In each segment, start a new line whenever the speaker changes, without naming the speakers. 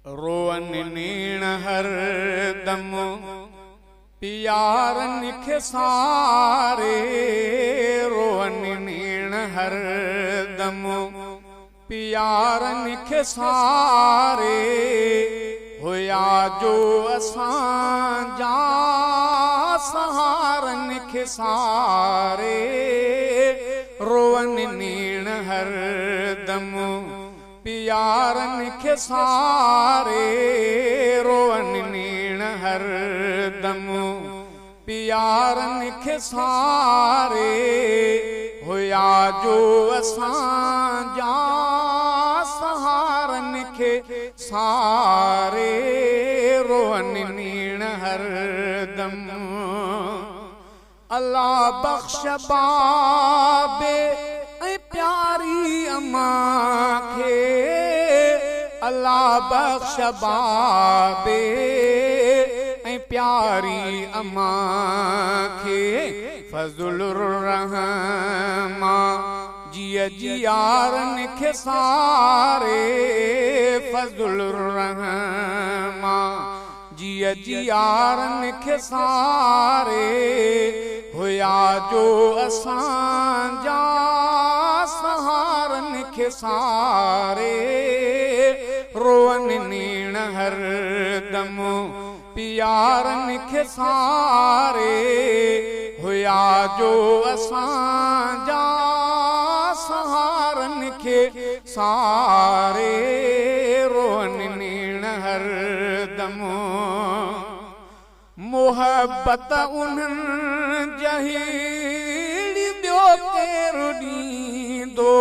Rowan नीण हर दम प्यारन खे सारे रोवन नीण हर दम प्यारन खे सारे हुया जो असां जा सहारन खे सारे रोवन नीण हर दम प्यारन खे सारे रोवन नीण हर दम प्यारन खे सारे हुया जो असां जा सहारन खे सारे रोवन नीण हर दम अल्लाह बख्श बाबे ऐं प्यारी अम्मा खे अल्लाह बख्श बाबे ऐं प्यारी अम्मा खे फज़लुर रहमा जिया जियारन खे सारे फज़लुर रहमा जिया जियारन खे सारे हुया जो असां जा सहारन खे सारे रोवन नीण हर दम प्यारन खे सारे हुया जो असां जा सहारन खे सारे रोवन नीण हर दम मोहब्बत उन्हनि जहिड़ी ॿियो केरु ॾींदो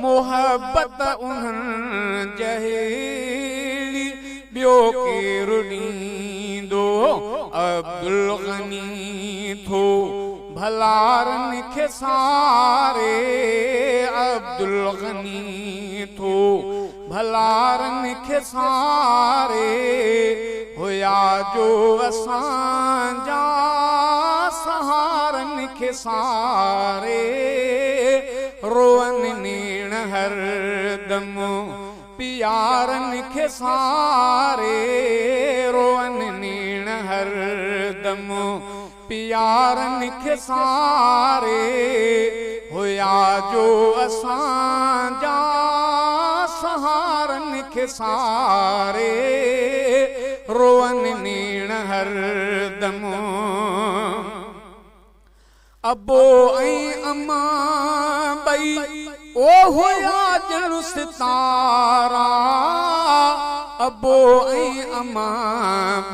मोहब्बत उन्हनि जहिड़ी ॿियो केरु ॾींदो अब्दुल गनी थो भलारन खे सारे अब्दुल गनी थो भलारन खे सारे हुया जो असां जा सहारन खे सारे रोवन नीण हर दम प्यारन खे सारे रोवन नीण हर दम प्यारन खे सारे हुया जो असां जा सहारन खे सारे रोवन नीण हर दम अबो ऐं अम्मा ॿई ओ हुया ॼण सितारा अबो ऐं अम्मा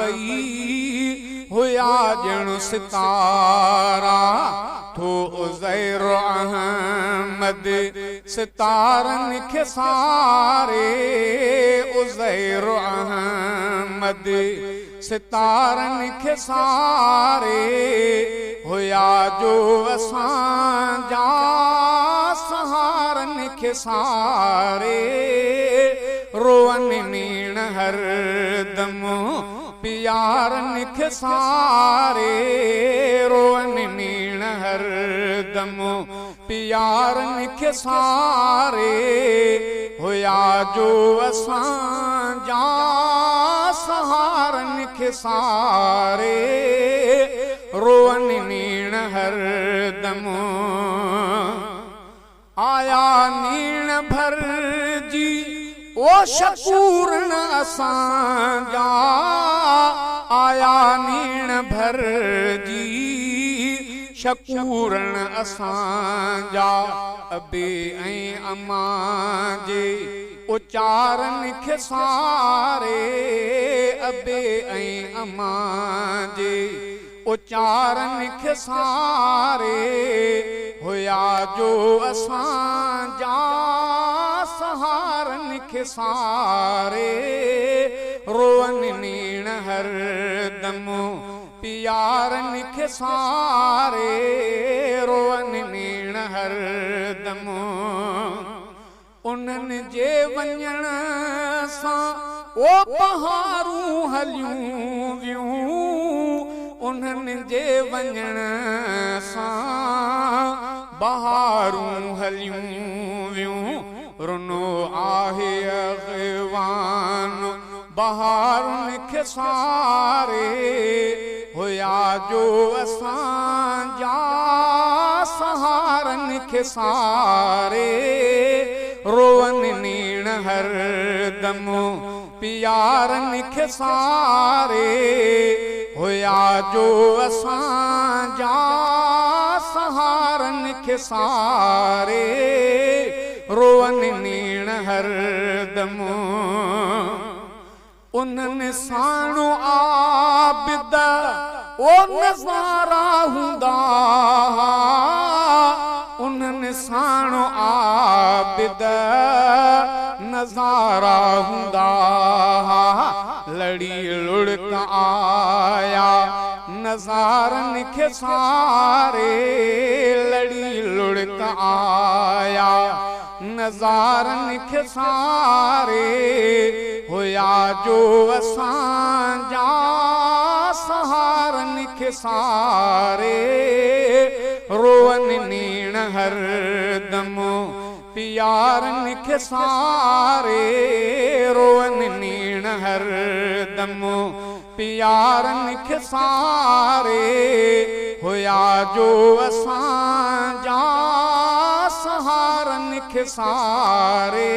ॿई हुया ॼण सितारा थो उज़ैर अहमद सितारन खे सारे उज़ैर अहमद सितारन खे सारे हुया जो असां जा सहारन खे सारे रोवन नीण हर दम प्यारन खे सारे रोवन नीण हर दम प्यारन खे सारे हुया जो असां जा सहारन खे सारे रोवन नीण हर दम आया नीण भर जी ओ शकूरन असां जा आया नीण भर जी शकूरन असां जा अबे ऐं अम्मा जे उचारन खे सारे अबे ऐं अम्मा जे उचारन खे सारे हुया जो असां जा सहारन खे सारे रोवन नीण हर दम प्यारन खे सारे रोवन नीण हर दम उन्हनि जे वञण सां ओ पहाड़ूं हलियूं वियूं उन्हनि जे वञण सां बहारूं हलियूं वियूं रुनो आहे अगवान बहारुनि खे सारे हुया जो असांजा सहारनि खे सारे रोवनि नीण हरदम प्यारनि खे सारे हुया जो असांजा सहारनि खे सारे रोवनि नीण हरदम उन्हनि साणो आबिद ओ नज़ारा हूंदा उन्हनि साणो आबिद नज़ारा हूंदा लड़ी लुड़क आया नज़ारनि खे सारे लड़ी लुड़क आया नज़ारनि खे सारे हुया जो असांजा सहारनि खे सारे रोवनि नीण हरदम प्यारनि खे सारे रोवनि नीण हरदम प्यारनि खे सारे हुया जो असांजा सहारनि खे सारे